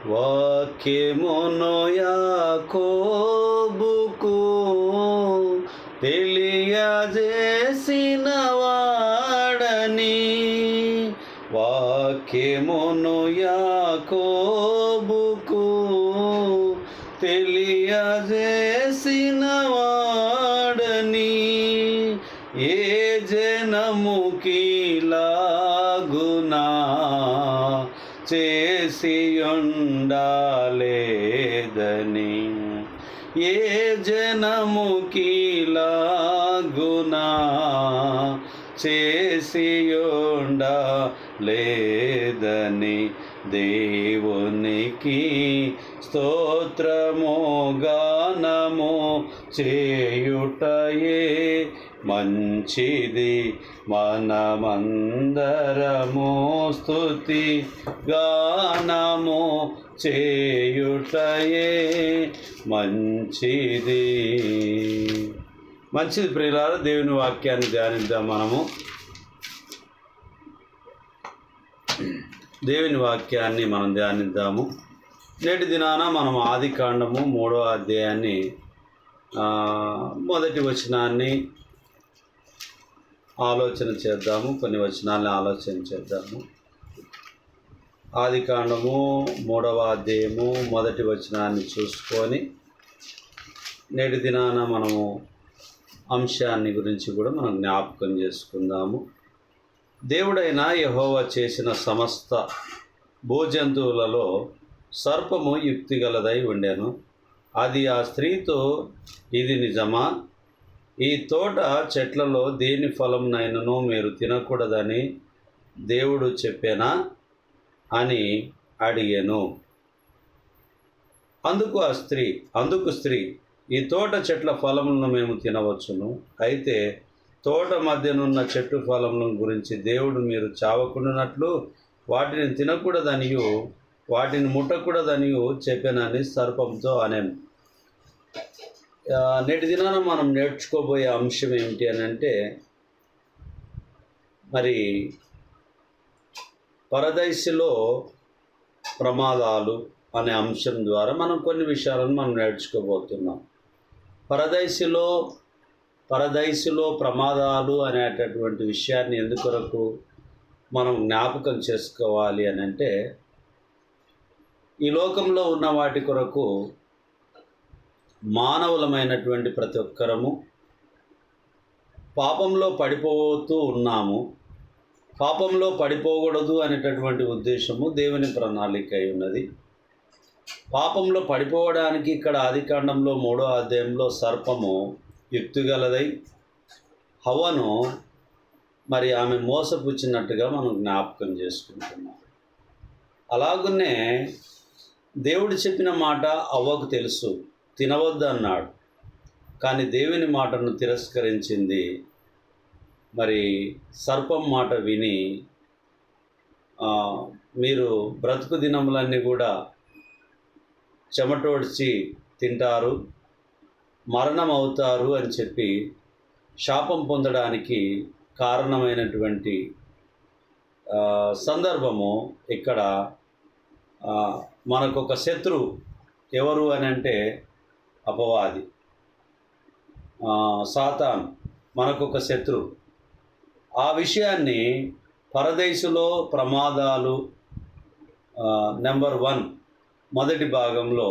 వాక్యమును యాకోబుకు తెలియజేసిన వాడని, వాక్యమును యాకోబుకు తెలియజేసిన వాడని, ఏ జనముకిలాగునా చేసియుండాలేదని, ఏ జనముకిలాగునా చేసియుండాలేదని, దేవునికి స్తోత్రము గానము చేయుటయే మంచిది. మనమందరము స్తుతి గానము చేయుటయే మంచిది. మంచిది ప్రియులారా, దేవుని వాక్యాన్ని ధ్యానిద్దాం. దేవుని వాక్యాన్ని మనం ధ్యానిద్దాము. నేటి దినాన మనం ఆదికాండము 3వ అధ్యాయాన్ని మొదటి వచనాన్ని ఆలోచన చేద్దాము. కొన్ని వచనాలని ఆలోచన చేద్దాము. ఆదికాండము 3వ అధ్యాయము మొదటి వచనాన్ని చూసుకొని నేటి దినాన మనము అంశాన్ని గురించి కూడా మనం జ్ఞాపకం చేసుకుందాము. దేవుడైన యెహోవా చేసిన సమస్త భూజంతువులలో సర్పము యుక్తిగలదై ఉండెను. అది ఆ స్త్రీతో, ఇది నిజమా? ఈ తోట చెట్లలో దేని ఫలంనైనను మీరు తినకూడదని దేవుడు చెప్పానా అని అడిగాను. అందుకు స్త్రీ, ఈ తోట చెట్ల ఫలములను మేము తినవచ్చును. అయితే తోట మధ్యనున్న చెట్టు ఫలములను గురించి దేవుడు మీరు చావకుండానట్లు వాటిని తినకూడదనియు వాటిని ముట్టకూడదనియు చెప్పానని సర్పంతో అనేను. నేటి దినాన మనం నేర్చుకోబోయే అంశం ఏమిటి అని అంటే, మరి పరదైసులో ప్రమాదాలు అనే అంశం ద్వారా మనం కొన్ని విషయాలను మనం నేర్చుకోబోతున్నాం. పరదైసులో ప్రమాదాలు అనేటటువంటి విషయాన్ని ఎందుకొరకు మనం జ్ఞాపకం చేసుకోవాలి అని అంటే, ఈ లోకంలో ఉన్న వాటి కొరకు మానవులమైనటువంటి ప్రతి ఒక్కరము పాపంలో పడిపోతూ ఉన్నాము. పాపంలో పడిపోకూడదు అనేటటువంటి ఉద్దేశము దేవుని ప్రణాళిక అయి ఉన్నది. పాపంలో పడిపోవడానికి ఇక్కడ ఆదికాండంలో 3వ అధ్యాయంలో సర్పము యుక్తిగలదై హవ్వను మరి ఆమె మోసపుచ్చినట్టుగా మనం జ్ఞాపకం చేసుకుంటున్నాం. అలాగనే దేవుడు చెప్పిన మాట అవ్వకు తెలుసు, తినవద్దు అన్నాడు. కానీ దేవుని మాటను తిరస్కరించింది. మరి సర్పం మాట విని మీరు బ్రతుకు దినములన్నీ కూడా చెమటోడ్చి తింటారు, మరణం అవుతారు అని చెప్పి శాపం పొందడానికి కారణమైనటువంటి సందర్భము ఇక్కడ మనకొక శత్రువు ఎవరు అని అంటే అపవాది, సాతాను మనకొక శత్రువు. ఆ విషయాన్ని పరదైసులో ప్రమాదాలు నెంబర్ 1 మొదటి భాగంలో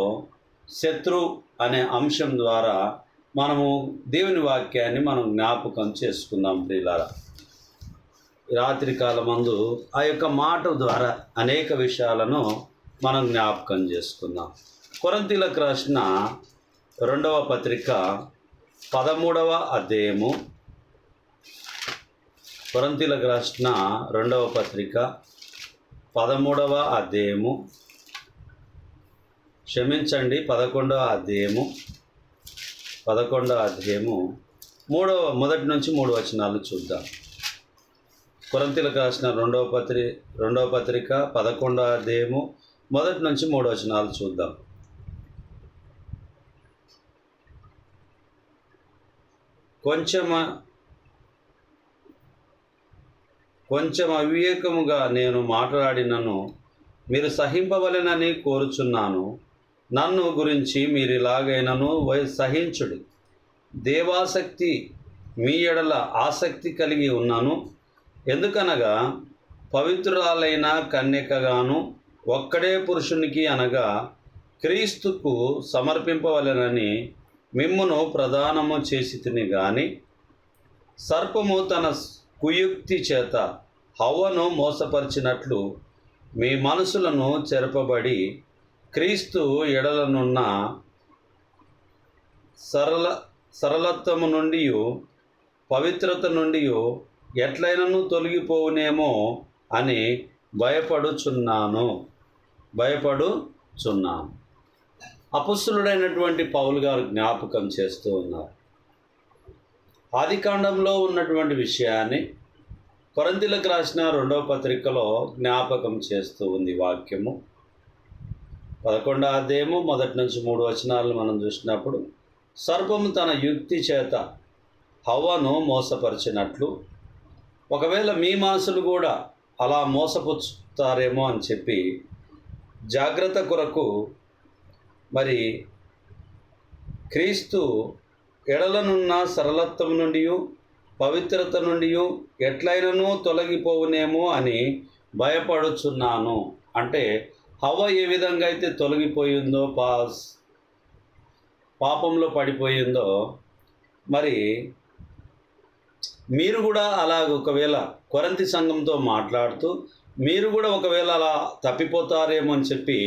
శత్రు అనే అంశం ద్వారా మనము దేవుని వాక్యాన్ని మనం జ్ఞాపకం చేసుకుందాం. ప్రియులారా, రాత్రికాలమందు ఆ యొక్క మాట ద్వారా అనేక విషయాలను మనం జ్ఞాపకం చేసుకుందాం. కొరింథీయులకు రాసిన 2వ పత్రిక 13వ అధ్యాయము, కొరింథీయులకు రాసిన 2వ పత్రిక 13వ అధ్యాయము, 11వ అధ్యాయము 1 నుంచి 3 వచనాలు చూద్దాం. కొరింథీయులకు రాసిన 2వ పత్రిక 11వ అధ్యాయము 1 నుంచి 3 వచనాలు చూద్దాం. కొంచెం అవివేకముగా నేను మాట్లాడినను మీరు సహింపవలెనని కోరుచున్నాను. నన్ను గురించి మీరు ఇలాగైనను సహించుడి. దేవాసక్తి మీ ఎడల ఆసక్తి కలిగి ఉన్నాను. ఎందుకనగా పవిత్రురాలైన కన్యకగాను ఒక్కడే పురుషునికి అనగా క్రీస్తుకు సమర్పింపవలెనని మిమ్మును ప్రదానము చేసి తిని గాని సర్పము తన కుయుక్తి చేత హవ్వను మోసపరిచినట్లు మీ మనసులను చెరపబడి క్రీస్తు ఎడలనున్న సరళత్వము నుండి పవిత్రత నుండి ఎట్లయినను తొలగిపోవునేమో అని భయపడుచున్నాను. అపొస్తలుడైనటువంటి పౌలు గారు జ్ఞాపకం చేస్తూ ఉన్నారు. ఆదికాండంలో ఉన్నటువంటి విషయాన్ని కొరింథీయులకు రాసిన 2వ పత్రికలో జ్ఞాపకం చేస్తూ ఉంది వాక్యము. 11వ అధ్యాయము 1 నుంచి 3 వచనాలను మనం చూసినప్పుడు, సర్పము తన యుక్తి చేత హవ్వను మోసపరిచినట్లు ఒకవేళ మీ మనసులు కూడా అలా మోసపుచ్చుతారేమో అని చెప్పి జాగ్రత్త కొరకు మరి క్రీస్తు ఎడలనున్న సరళత్వం నుండి పవిత్రత నుండి ఎట్లయినను తొలగిపోవునేమో అని భయపడుచున్నాను. అంటే హవ్వ ఏ విధంగా అయితే తొలగిపోయిందో, పాపంలో పడిపోయిందో, మరి మీరు కూడా అలాగ ఒకవేళ కొరింథీ సంఘంతో మాట్లాడుతూ మీరు కూడా ఒకవేళ అలా తప్పిపోతారేమో అని చెప్పి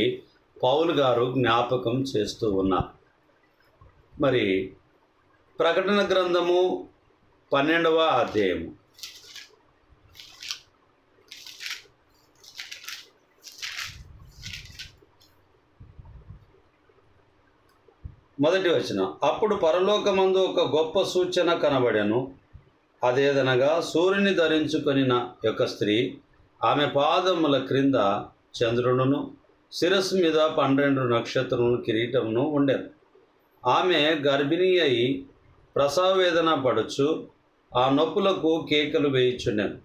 పౌలు గారు జ్ఞాపకం చేస్తూ ఉన్నారు. మరి ప్రకటన గ్రంథము 12వ అధ్యాయము 1వ వచనం, అప్పుడు పరలోకమందు ఒక గొప్ప సూచన కనబడెను. అదేదనగా సూర్యుని ధరించుకొనిన యొక్క స్త్రీ, ఆమె పాదముల క్రింద చంద్రుడును, శిరస్సు మీద 12 నక్షత్రములు కిరీటమును ఉండెను. ఆమె గర్భిణీ అయి ప్రసవ వేదన పడుచు ఆ నొప్పులకు కేకలు వేయుచుండెను.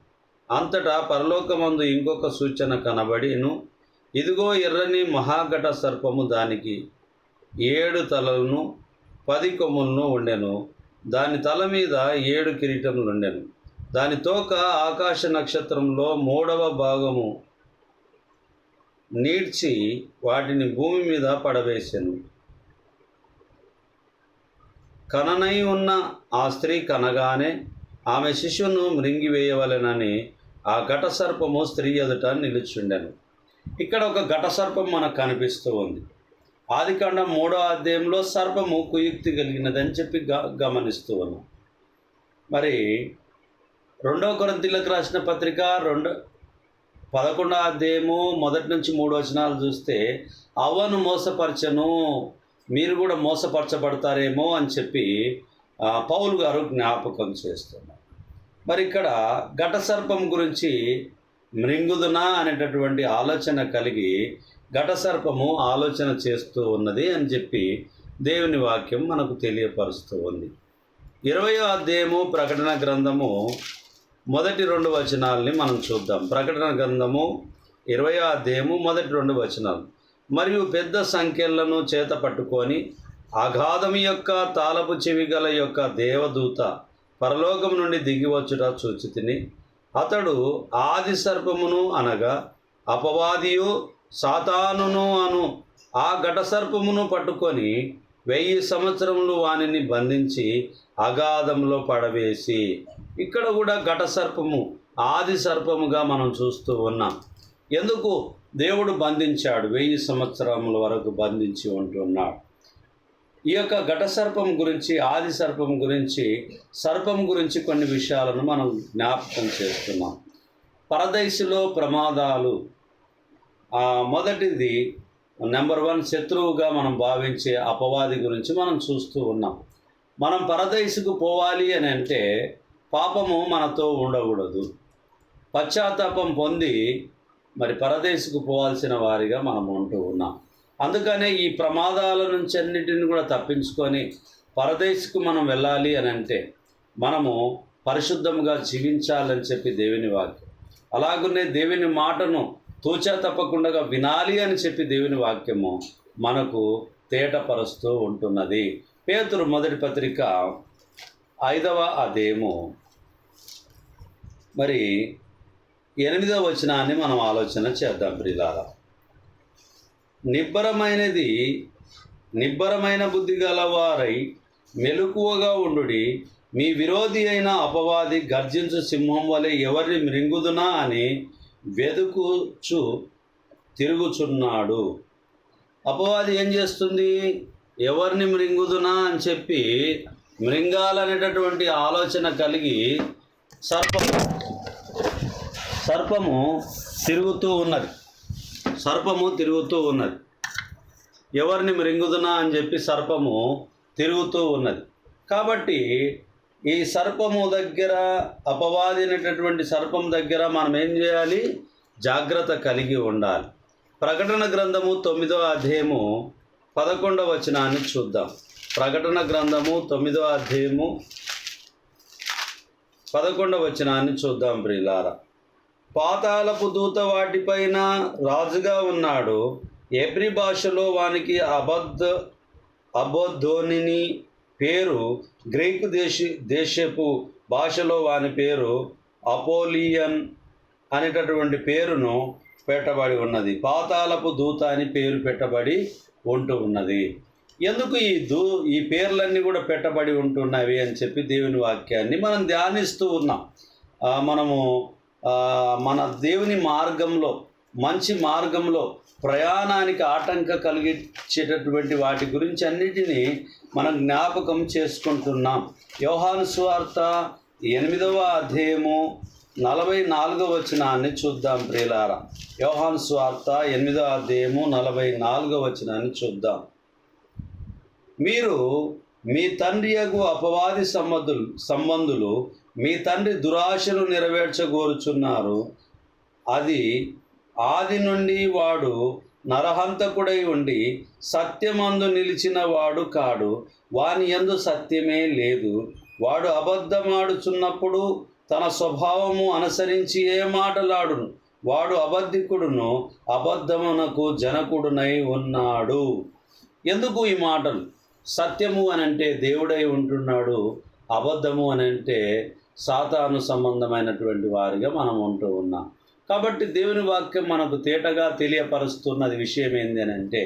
అంతటా పరలోకమందు ఇంకొక సూచన కనబడిను. ఇదిగో ఎర్రని మహాఘట సర్పము, దానికి 7 తలలను 10 కొమ్ములను ఉండెను. దాని తల మీద 7 కిరీటములు ఉండెను. దాని తోక ఆకాశ నక్షత్రంలో 3వ భాగము నీడ్చి వాటిని భూమి మీద పడవేసెను. కననై ఉన్న ఆ స్త్రీ కనగానే ఆమె శిశువును మృంగివేయవలెనని ఆ ఘట సర్పము స్త్రీ ఎదుట నిలుచుండెను. ఇక్కడ ఒక ఘట సర్పం మనకు కనిపిస్తూ ఉంది. ఆదికాండం 3వ అధ్యాయంలో సర్పము కుయుక్తి కలిగినదని చెప్పి గమనిస్తూ ఉన్నాం. మరి 2వ కొరింథీయులకు రాసిన పత్రిక 11వ అధ్యాయము 1 నుంచి 3 వచనాలు చూస్తే హవ్వను మోసపరచను, మీరు కూడా మోసపరచబడతారేమో అని చెప్పి పౌలు గారు జ్ఞాపకం చేస్తున్నారు. మరి ఇక్కడ ఘట సర్పం గురించి మృంగుదునా అనేటటువంటి ఆలోచన కలిగి ఘట సర్పము ఆలోచన చేస్తూ ఉన్నది అని చెప్పి దేవుని వాక్యం మనకు తెలియపరుస్తూ ఉంది. 20వ అధ్యాయము ప్రకటన గ్రంథము 1-2 వచనాలని మనం చూద్దాం. ప్రకటన గ్రంథము 20వ అధ్యాయము 1-2 వచనాలు. మరియు పెద్ద సంఖ్యలను చేత పట్టుకొని అగాధము యొక్క తాళపు చెవి గల యొక్క దేవదూత పరలోకం నుండి దిగివచ్చుట చూచితిని. అతడు ఆది సర్పమును అనగా అపవాదియు సాతానును అను ఆ ఘట సర్పమును పట్టుకొని 1000 సంవత్సరములు వానిని బంధించి అగాధంలో పడవేసి. ఇక్కడ కూడా ఘట సర్పము ఆది సర్పముగా మనం చూస్తూ ఉన్నాం. ఎందుకు దేవుడు బంధించాడు? 1000 సంవత్సరముల వరకు బంధించి ఉంటున్నాడు. ఈ యొక్క ఘట సర్పం గురించి, ఆది సర్పం గురించి, సర్పం గురించి కొన్ని విషయాలను మనం జ్ఞాపకం చేస్తున్నాం. పరదైసులో ప్రమాదాలు, మొదటిది నెంబర్ 1 శత్రువుగా మనం భావించే అపవాది గురించి మనం చూస్తూ ఉన్నాం. మనం పరదైసుకు పోవాలి అని అంటే పాపము మనతో ఉండకూడదు. పశ్చాత్తాపం పొంది మరి పరదేశుకు పోవాల్సిన వారిగా మనం ఉంటూ ఉన్నాం. అందుకనే ఈ ప్రమాదాల నుంచి అన్నిటిని కూడా తప్పించుకొని పరదేశుకు మనం వెళ్ళాలి అని అంటే మనము పరిశుద్ధంగా జీవించాలని చెప్పి దేవుని వాక్యం. అలాగనే దేవుని మాటను తూచా తప్పకుండా వినాలి అని చెప్పి దేవుని వాక్యము మనకు తేటపరుస్తూ ఉంటున్నది. పేతురు మొదటి పత్రిక 5వ అధ్యాయము మరి 8వ వచనాన్ని మనం ఆలోచన చేద్దాం ప్రియులారా. నిబ్బరమైన బుద్ధి గలవారై మెలకువగా ఉండుడి. మీ విరోధి అయిన అపవాది గర్జించు సింహం వలె ఎవరిని మృంగుదునా అని వెదుకుచు తిరుగుచున్నాడు. అపవాది ఏం చేస్తుంది? ఎవరిని మృంగుదునా అని చెప్పి మృంగాలనేటటువంటి ఆలోచన కలిగి సర్పము తిరుగుతూ ఉన్నది. ఎవరిని మృంగుదునా అని చెప్పి సర్పము తిరుగుతూ ఉన్నది. కాబట్టి ఈ సర్పము దగ్గర, అపవాది అనేటటువంటి సర్పం దగ్గర మనం ఏం చేయాలి? జాగ్రత్త కలిగి ఉండాలి. ప్రకటన గ్రంథము 9వ అధ్యాయము 11వ వచనాన్ని చూద్దాం. ప్రకటన గ్రంథము 9వ అధ్యాయము 11వ వచనాన్ని చూద్దాం ప్రియులారా. పాతాళపు దూత వాటిపైన రాజుగా ఉన్నాడు. ఎబ్రి భాషలో వానికి అబద్దోనిని పేరు, గ్రీకు దేశపు భాషలో వాని పేరు అపోలియన్ అనేటటువంటి పేరును పెట్టబడి ఉన్నది. పాతాళపు దూత అని పేరు పెట్టబడి ఉంటూ ఉన్నది. ఎందుకు ఈ పేర్లన్నీ కూడా పెట్టబడి ఉంటున్నవి అని చెప్పి దేవుని వాక్యాన్ని మనం ధ్యానిస్తూ ఉన్నాం. మనము మన దేవుని మార్గంలో, మంచి మార్గంలో ప్రయాణానికి ఆటంక కలిగించేటటువంటి వాటి గురించి అన్నిటినీ మనం జ్ఞాపకం చేసుకుంటున్నాం. యోహాను సువార్త 8వ అధ్యాయము 44వ వచనాన్ని చూద్దాం ప్రియులారా. యోహాను సువార్త 8వ అధ్యాయము 44వ వచనాన్ని చూద్దాం. మీరు మీ తండ్రి యగు అపవాది సంబంధులు మీ తండ్రి దురాశను నెరవేర్చగోరుచున్నారు. ఆది నుండి వాడు నరహంతకుడై ఉండి సత్యమందు నిలిచిన వాడు కాడు. వాని యందు సత్యమే లేదు. వాడు అబద్ధమాడుచున్నప్పుడు తన స్వభావము అనుసరించి ఏ మాటలాడును. వాడు అబద్ధికుడును, అబద్ధమునకు జనకుడునై ఉన్నాడు. ఎందుకు ఈ మాటలు? సత్యము అనంటే దేవుడై ఉంటున్నాడు, అబద్ధము అనంటే సాతాను సంబంధమైనటువంటి వారిగా మనం ఉంటూ ఉన్నాం. కాబట్టి దేవుని వాక్యం మనకు తేటగా తెలియపరుస్తున్నది విషయం ఏంది అని అంటే,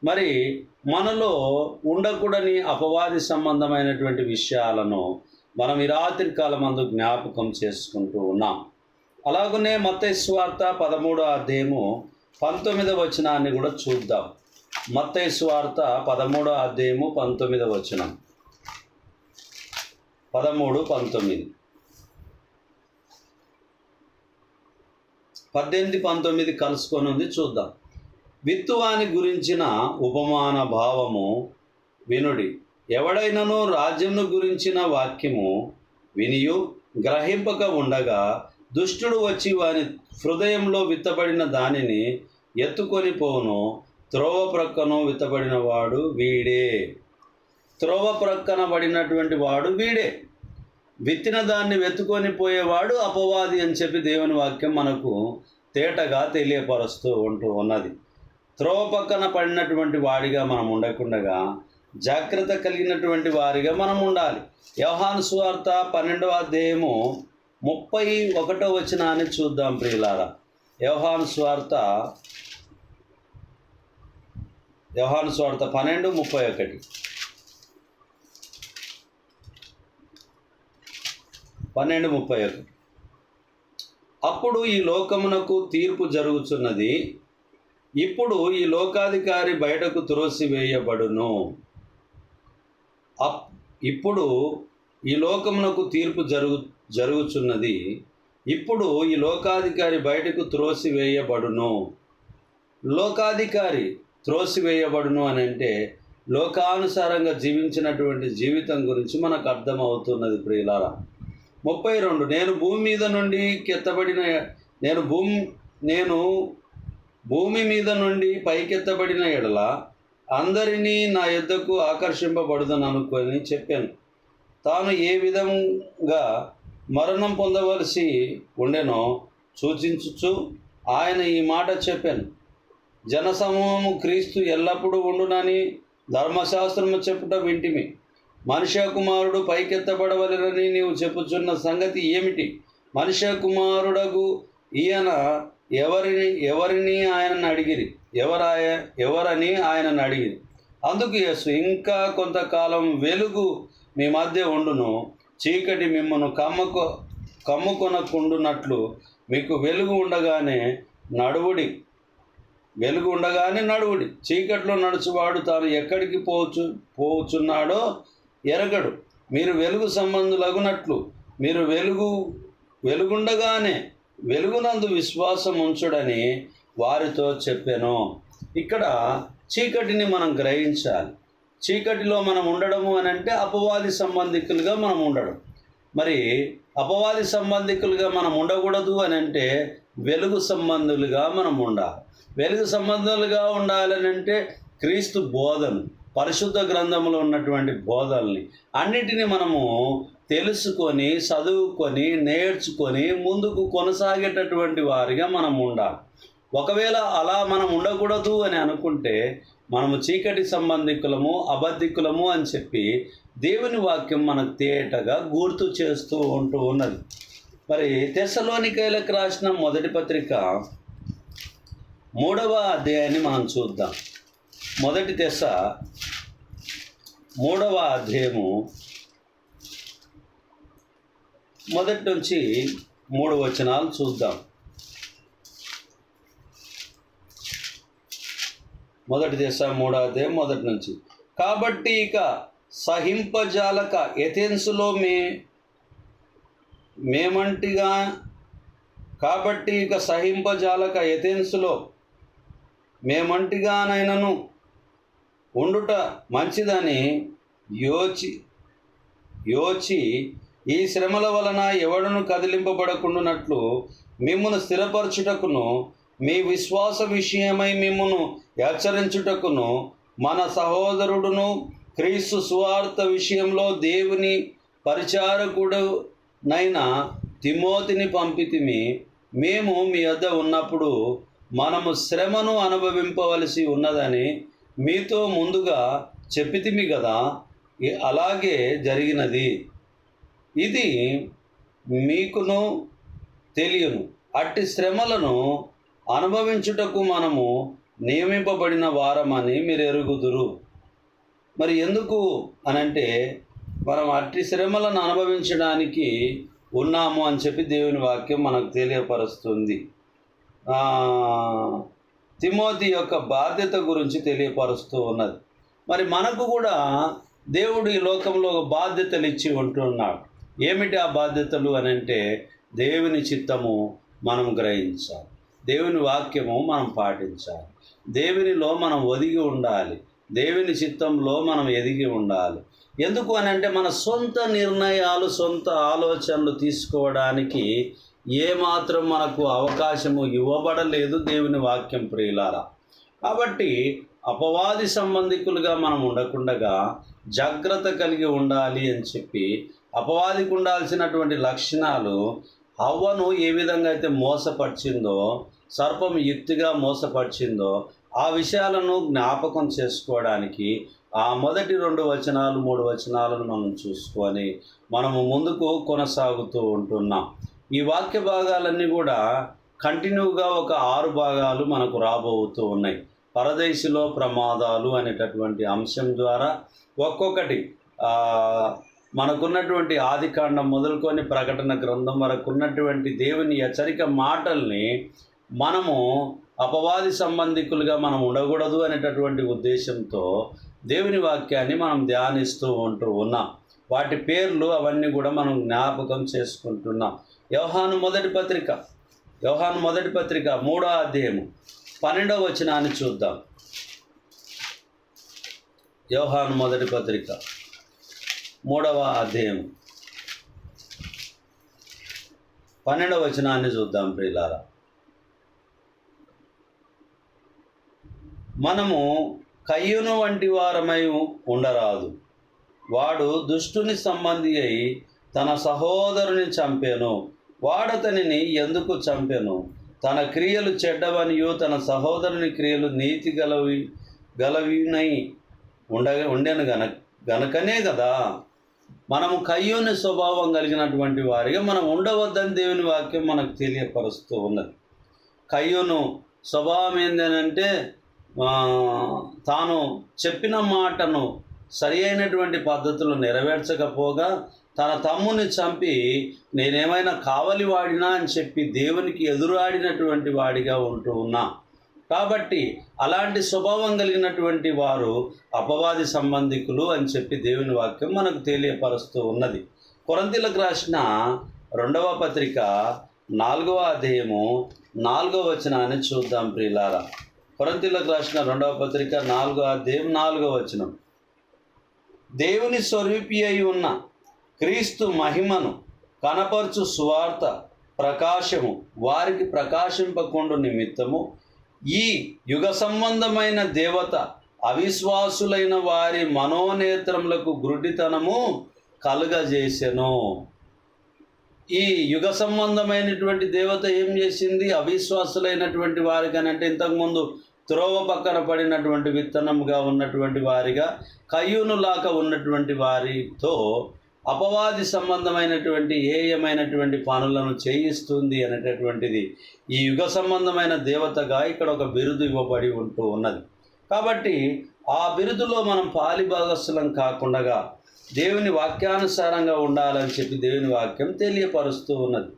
మరి మనలో ఉండకూడని అపవాది సంబంధమైనటువంటి విషయాలను మనం ఈ రాత్రి కాలమందు జ్ఞాపకం చేసుకుంటూ ఉన్నాం. అలాగనే మత్తయి సువార్త 13వ అధ్యాయము 19వ వచనాన్ని కూడా చూద్దాం. మత్తయి సువార్త 13వ అధ్యాయము 19వ వచనం. 13, 19, 18, 19 కలుసుకొని ఉంది, చూద్దాం. విత్తువాని గురించిన ఉపమాన భావము వినుడి. ఎవడైనను రాజ్యమును గురించిన వాక్యము వినియు గ్రహింపక ఉండగా దుష్టుడు వచ్చి వాని హృదయంలో విత్తబడిన దానిని ఎత్తుకొని పోను. త్రోవ ప్రక్కను విత్తబడిన వాడు వీడే. త్రోవ ప్రక్కన పడినటువంటి వాడు వీడే. విత్తిన దాన్ని వెతుకొని పోయేవాడు అపవాది అని చెప్పి దేవుని వాక్యం మనకు తేటగా తెలియపరుస్తూ ఉన్నది. త్రోవ పక్కన పడినటువంటి వాడిగా మనం ఉండకుండగా జాగ్రత్త కలిగినటువంటి వారిగా మనం ఉండాలి. యోహాను సువార్త 12వ అధ్యాయము 31వ వచనాన్ని చూద్దాం ప్రియులారా. యోహాను సువార్త 12:31. 12:31. అప్పుడు ఈ లోకమునకు తీర్పు జరుగుతున్నది. ఇప్పుడు ఈ లోకాధికారి బయటకు త్రోసివేయబడును. ఇప్పుడు ఈ లోకమునకు తీర్పు జరుగుతున్నది. ఇప్పుడు ఈ లోకాధికారి బయటకు త్రోసివేయబడును. లోకాధికారి త్రోసివేయబడును అని అంటే లోకానుసారంగా జీవించినటువంటి జీవితం గురించి మనకు అర్థమవుతున్నది ప్రియులారా. 32. నేను భూమి మీద నుండి భూమి మీద నుండి పైకెత్తబడిన ఎడల అందరినీ నా యొద్దకు ఆకర్షింపబడుదని అనుకొని చెప్పాను. తాను ఏ విధంగా మరణం పొందవలసి ఉండెనో సూచించుచు ఆయన ఈ మాట చెప్పాను, జనసమూహము క్రీస్తు ఎల్లప్పుడూ ఉండునని ధర్మశాస్త్రము చెప్పుట వింటిమి. మనుష్య కుమారుడు పైకెత్తబడవలెనని నీవు చెప్పుచున్న సంగతి ఏమిటి? మనుష్య కుమారుడగు ఈయన ఎవరిని ఆయనను అడిగిరి, ఎవరని ఆయనను అడిగిరి. అందుకు యేసు, ఇంకా కొంతకాలం వెలుగు మీ మధ్య ఉండును, చీకటి మిమ్మను కమ్ముకొనకుండునట్లు మీకు వెలుగు ఉండగానే నడువుడి. చీకట్లో నడుచువాడు తాను ఎక్కడికి పోచున్నాడో ఎరగడు. మీరు వెలుగు సంబంధులగునట్లు మీరు వెలుగుండగానే వెలుగునందు విశ్వాసం ఉంచుడని వారితో చెప్పాను. ఇక్కడ చీకటిని మనం గ్రహించాలి. చీకటిలో మనం ఉండడము అని అంటే అపవాది సంబంధికులుగా మనం ఉండడం. మరి అపవాది సంబంధికులుగా మనం ఉండకూడదు అని అంటే వెలుగు సంబంధులుగా మనం ఉండాలి. వెలుగు సంబంధులుగా ఉండాలని అంటే క్రీస్తు బోధను, పరిశుద్ధ గ్రంథంలో ఉన్నటువంటి బోధల్ని అన్నిటినీ మనము తెలుసుకొని, చదువుకొని, నేర్చుకొని ముందుకు కొనసాగేటటువంటి వారిగా మనం ఉండాలి. ఒకవేళ అలా మనం ఉండకూడదు అని అనుకుంటే మనము చీకటి సంబంధికులము, అబద్ధికులము అని చెప్పి దేవుని వాక్యం మనకు తేటగా గుర్తు చేస్తూ ఉన్నది. మరి తెస్సలోనికైలకు రాసిన మొదటి పత్రిక 3వ అధ్యాయాన్ని మనం చూద్దాం. మొదటి తెస్స 3వ అధ్యాయము మొదటి నుంచి 3 వచనాలు చూద్దాం. మొదటి తెస్స 3వ అధ్యాయం మొదటి నుంచి. కాబట్టి ఇక సహింపజాలక ఎథెన్సులో మేమంటిగానైనను ఉండుట మంచిదని యోచి ఈ శ్రమల వలన ఎవడును కదిలింపబడకుండానట్లు మిమ్మును స్థిరపరచుటకును మీ విశ్వాస విషయమై మిమ్మును హెచ్చరించుటకును మన సహోదరుడును క్రీస్తు సువార్త విషయంలో దేవుని పరిచారకుడునైన తిమోతిని పంపితిమి. మేము మీ వద్ద ఉన్నప్పుడు మనము శ్రమను అనుభవింపవలసి ఉన్నదని మీతో ముందుగా చెప్పితిమి కదా, అలాగే జరిగినది. ఇది మీకును తెలియను. అట్టి శ్రమలను అనుభవించుటకు మనము నియమింపబడిన వారమని మీరు ఎరుగుదురు. మరి ఎందుకు అనంటే మనం అట్టి శ్రమలను అనుభవించడానికి ఉన్నాము అని చెప్పి దేవుని వాక్యం మనకు తెలియపరుస్తుంది. తిమోతి యొక్క బాధ్యత గురించి తెలియపరుస్తూ ఉన్నది. మరి మనకు కూడా దేవుడు ఈ లోకంలో ఒక బాధ్యతలు ఇచ్చి ఉంటున్నాడు. ఏమిటి ఆ బాధ్యతలు అని అంటే దేవుని చిత్తము మనం గ్రహించాలి, దేవుని వాక్యము మనం పాటించాలి, దేవునిలో మనం ఒదిగి ఉండాలి, దేవుని చిత్తంలో మనం ఎదిగి ఉండాలి. ఎందుకు అని అంటే మన సొంత నిర్ణయాలు, సొంత ఆలోచనలు తీసుకోవడానికి ఏమాత్రం మనకు అవకాశము ఇవ్వబడలేదు దేవుని వాక్యం ప్రియులారా. కాబట్టి అపవాది సంబంధికులుగా మనం ఉండకుండగా జాగ్రత్త కలిగి ఉండాలి అని చెప్పి అపవాదికి ఉండాల్సినటువంటి లక్షణాలు హవ్వను ఏ విధంగా అయితే మోసపరిచిందో, సర్పం యుక్తిగా మోసపరిచిందో ఆ విషయాలను జ్ఞాపకం చేసుకోవడానికి ఆ మొదటి 2 వచనాలు 3 వచనాలను మనం చూసుకొని మనము ముందుకు కొనసాగుతూ ఉంటున్నాం. ఈ వాక్య భాగాలన్నీ కూడా కంటిన్యూగా ఒక 6 భాగాలు మనకు రాబోతూ ఉన్నాయి. పరదేశిలో ప్రమాదాలు అనేటటువంటి అంశం ద్వారా ఒక్కొక్కటి మనకున్నటువంటి ఆదికాండం మొదలుకొని ప్రకటన గ్రంథం వరకు ఉన్నటువంటి దేవుని హెచ్చరిక మాటల్ని మనము అపవాది సంబంధికులుగా మనం ఉండకూడదు అనేటటువంటి ఉద్దేశంతో దేవుని వాక్యాన్ని మనం ధ్యానిస్తూ ఉన్నాం. వాటి పేర్లు అవన్నీ కూడా మనం జ్ఞాపకం చేసుకుంటున్నాం. యోహాను మొదటి పత్రిక 3వ అధ్యాయము 12వ వచనాన్ని చూద్దాం. యోహాను మొదటి పత్రిక 3వ అధ్యాయం 12వ వచనాన్ని చూద్దాం ప్రియులారా. మనము కయ్యూను వంటి వారమై ఉండరాదు. వాడు దుష్టుని సంబంధి అయి తన సహోదరుని చంపెను. వాడతనిని ఎందుకు చంపెను? తన క్రియలు చెడ్డవనియు తన సహోదరుని క్రియలు నీతి గలవినై ఉండెను గనకనే కదా మనము కయ్యూని స్వభావం కలిగినటువంటి వారిగా మనం ఉండవద్దని దేవుని వాక్యం మనకు తెలియపరుస్తూ ఉన్నది. కయ్యూను స్వభావం ఏంటంటే తాను చెప్పిన మాటను సరి అయినటువంటి పద్ధతులు నెరవేర్చకపోగా తన తమ్ముని చంపి నేనేమైనా కావలి వాడినా అని చెప్పి దేవునికి ఎదురాడినటువంటి వాడిగా ఉంటూ ఉన్నా. కాబట్టి అలాంటి స్వభావం కలిగినటువంటి వారు అపవాది సంబంధికులు అని చెప్పి దేవుని వాక్యం మనకు తెలియపరుస్తూ ఉన్నది. కొరింథీయులకు రాసిన 2వ పత్రిక 4వ అధ్యాయము 4వ వచనాన్ని చూద్దాం ప్రియులారా. కొరింథీయులకు రాసిన 2వ పత్రిక 4వ అధ్యాయం 4వ వచనం. దేవుని స్వరూపి అయి ఉన్న క్రీస్తు మహిమను కనపరచు సువార్త ప్రకాశము వారికి ప్రకాశింపకుండు నిమిత్తము ఈ యుగ సంబంధమైన దేవత అవిశ్వాసులైన వారి మనోనేత్రములకు గుడ్డితనము కలుగజేసెను. ఈ యుగ సంబంధమైనటువంటి దేవత ఏం చేసింది? అవిశ్వాసులైనటువంటి వారికనంటే ఇంతకుముందు త్రోవ పక్కన పడినటువంటి విత్తనంగా ఉన్నటువంటి వారిగా కయ్యూనులాగా ఉన్నటువంటి వారితో అపవాది సంబంధమైనటువంటి ఏయమైనటువంటి పనులను చేయిస్తుంది అనేటటువంటిది ఈ యుగ సంబంధమైన దేవతగా ఇక్కడ ఒక బిరుదు ఇవ్వబడి ఉంటూ ఉన్నది. కాబట్టి ఆ బిరుదులో మనం పాలిభాగస్సులం కాకుండా దేవుని వాక్యానుసారంగా ఉండాలని చెప్పి దేవుని వాక్యం తెలియపరుస్తూ ఉన్నది.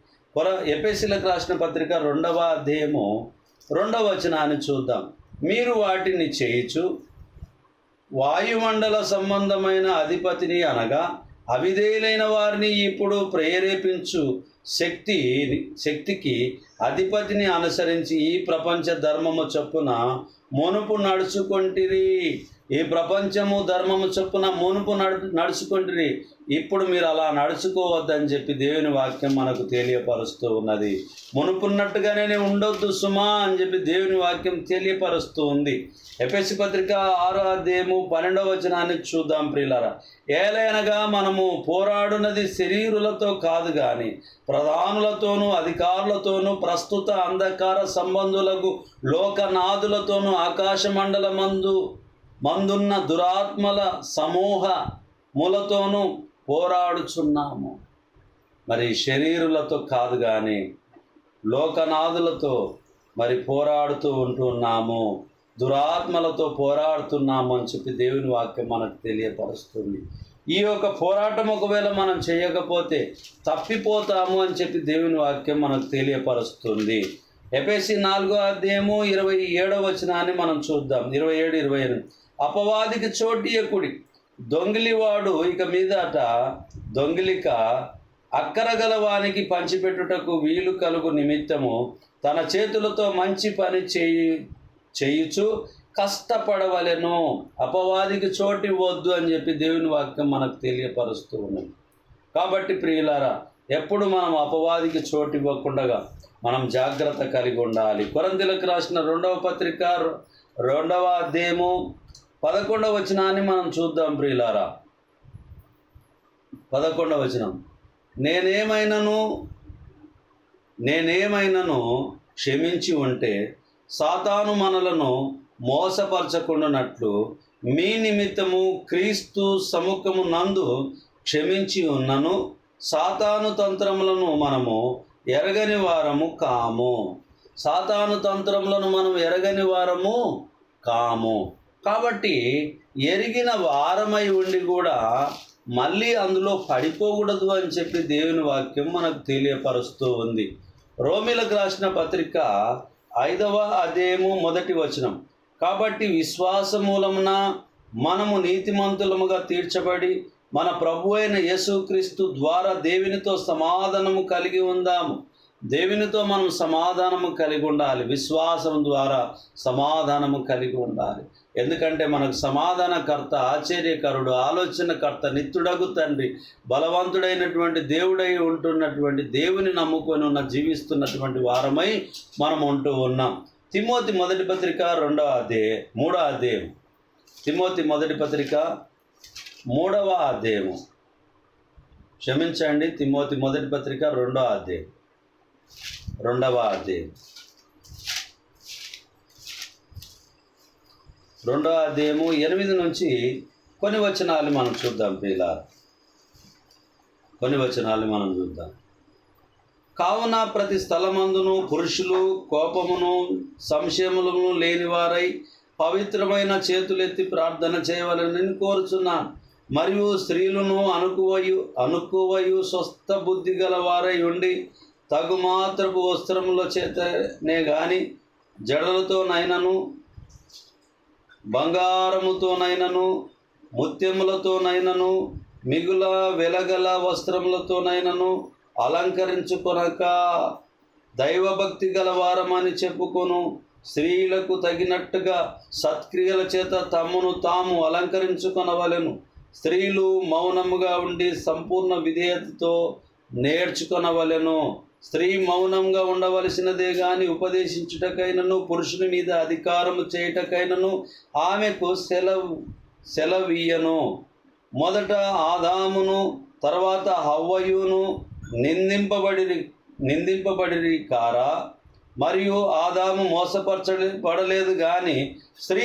ఎఫెసీయులకు రాసిన పత్రిక 2వ అధ్యాయము 2వ వచనాన్ని చూద్దాం. మీరు వాటిని చేయుచు వాయుమండల సంబంధమైన అధిపతిని అనగా అవిధేయులైన వారిని ఇప్పుడు ప్రేరేపించు శక్తికి అధిపతిని అనుసరించి ఈ ప్రపంచ ధర్మము చొప్పున మునుపు నడుచుకొంటిరి. ఈ ప్రపంచము ధర్మము చొప్పున మునుపు నడుచుకొంటిరి. ఇప్పుడు మీరు అలా నడుచుకోవద్దని చెప్పి దేవుని వాక్యం మనకు తెలియపరుస్తూ ఉన్నది. మునుపున్నట్టుగానే ఉండొద్దు సుమా అని చెప్పి దేవుని వాక్యం తెలియపరుస్తూ ఉంది. ఎఫెసీ పత్రిక 6వ అధ్యాయము 12వ వచనాన్ని చూద్దాం ప్రియులారా. ఏలైనగా మనము పోరాడునది శరీరులతో కాదు కానీ ప్రధానులతోనూ అధికారులతోనూ ప్రస్తుత అంధకార సంబంధులకు లోకనాథులతోనూ ఆకాశ మందున్న దురాత్మల సమూహములతోనూ పోరాడుచున్నాము. మరి శరీరులతో కాదు కానీ లోకనాథులతో మరి పోరాడుతూ ఉంటున్నాము, దురాత్మలతో పోరాడుతున్నాము అని చెప్పి దేవుని వాక్యం మనకు తెలియపరుస్తుంది. ఈ యొక్క పోరాటం ఒకవేళ మనం చేయకపోతే తప్పిపోతాము అని చెప్పి దేవుని వాక్యం మనకు తెలియపరుస్తుంది. ఎఫెసీ 4వ అధ్యాయము 27వ వచనాన్ని మనం చూద్దాం. 27, 28. అపవాదికి చోటియకుడి, దొంగిలివాడు ఇక మీదట దొంగిలిక అక్కరగలవానికి పంచిపెట్టుటకు వీలు కలుగు నిమిత్తము తన చేతులతో మంచి పని చేయుచు కష్టపడవలెను. అపవాదికి చోటు ఇవ్వద్దు అని చెప్పి దేవుని వాక్యం మనకు తెలియపరుస్తూ ఉన్నది. కాబట్టి ప్రియులారా, ఎప్పుడు మనం అపవాదికి చోటు ఇవ్వకుండా మనం జాగ్రత్త కలిగి ఉండాలి. కొరింథీయులకు రాసిన 2వ పత్రిక 2వ అధ్యాయము 11వ వచనాన్ని మనం చూద్దాం ప్రియులారా. 11వ వచనం. నేనేమైనను క్షమించి ఉంటే సాతాను మనలను మోసపరచకుండానట్లు మీ నిమిత్తము క్రీస్తు సముఖము నందు క్షమించి ఉన్నను. సాతాను తంత్రములను మనము ఎరగని వారము కాము. సాతాను తంత్రములను మనం ఎరగని వారము కాము. కాబట్టి ఎరిగిన వారమై ఉండి కూడా మళ్ళీ అందులో పడిపోకూడదు అని చెప్పి దేవుని వాక్యం మనకు తెలియపరుస్తూ ఉంది. రోమీలకు రాసిన పత్రిక 5వ అధ్యాయము 1వ వచనం. కాబట్టి విశ్వాస మూలమున మనము నీతిమంతులముగా తీర్చబడి మన ప్రభు అయిన యేసుక్రీస్తు ద్వారా దేవునితో సమాధానము కలిగి ఉందాము. దేవునితో మనం సమాధానము కలిగి ఉండాలి. విశ్వాసం ద్వారా సమాధానము కలిగి ఉండాలి. ఎందుకంటే మనకు సమాధానకర్త, ఆశ్చర్యకరుడు, ఆలోచనకర్త, నిత్యుడగు తండ్రి, బలవంతుడైనటువంటి దేవుడై ఉంటున్నటువంటి దేవుని నమ్ముకొని ఉన్న జీవిస్తున్నటువంటి వారమై మనం ఉంటూ ఉన్నాం. తిమోతి మొదటి పత్రిక 3వ అధ్యాయం. తిమోతి మొదటి పత్రిక 3వ అధ్యాయము. క్షమించండి, తిమోతి మొదటి పత్రిక 2వ అధ్యాయం. 2వ అధ్యాయము 8 నుంచి కొన్ని వచనాలు మనం చూద్దాం ప్రియులారా. కొన్ని వచనాలు మనం చూద్దాం. కావున ప్రతి స్థలమందును పురుషులు కోపమును సంశయములను లేనివారై పవిత్రమైన చేతులెత్తి ప్రార్థన చేయవలనని కోరుచున్నాను. మరియు స్త్రీలను అనుకువయు స్వస్థ బుద్ధి గల వారై ఉండి తగుమాత్రపు వస్త్రముల చేతనే గాని జడలతోనైనను బంగారముతోనైనను ముత్యములతోనైనను మిగుల వెలగల వస్త్రములతోనైనను అలంకరించుకొనక దైవభక్తి గల వారమని చెప్పుకొను స్త్రీలకు తగినట్టుగా సత్క్రియల చేత తమ్మును తాము అలంకరించుకొనవలెను. స్త్రీలు మౌనముగా ఉండి సంపూర్ణ విధేయతతో నేర్చుకొనవలెను. స్త్రీ మౌనంగా ఉండవలసినదే గాని ఉపదేశించుటకైనను పురుషుని మీద అధికారము చేయుటకైనను ఆమెకు సెలవీయను. మొదట ఆదామును తర్వాత హవ్వయును నిందింపబడిరి కారా? మరియు ఆదాము మోసపరచబడలేదు గాని స్త్రీ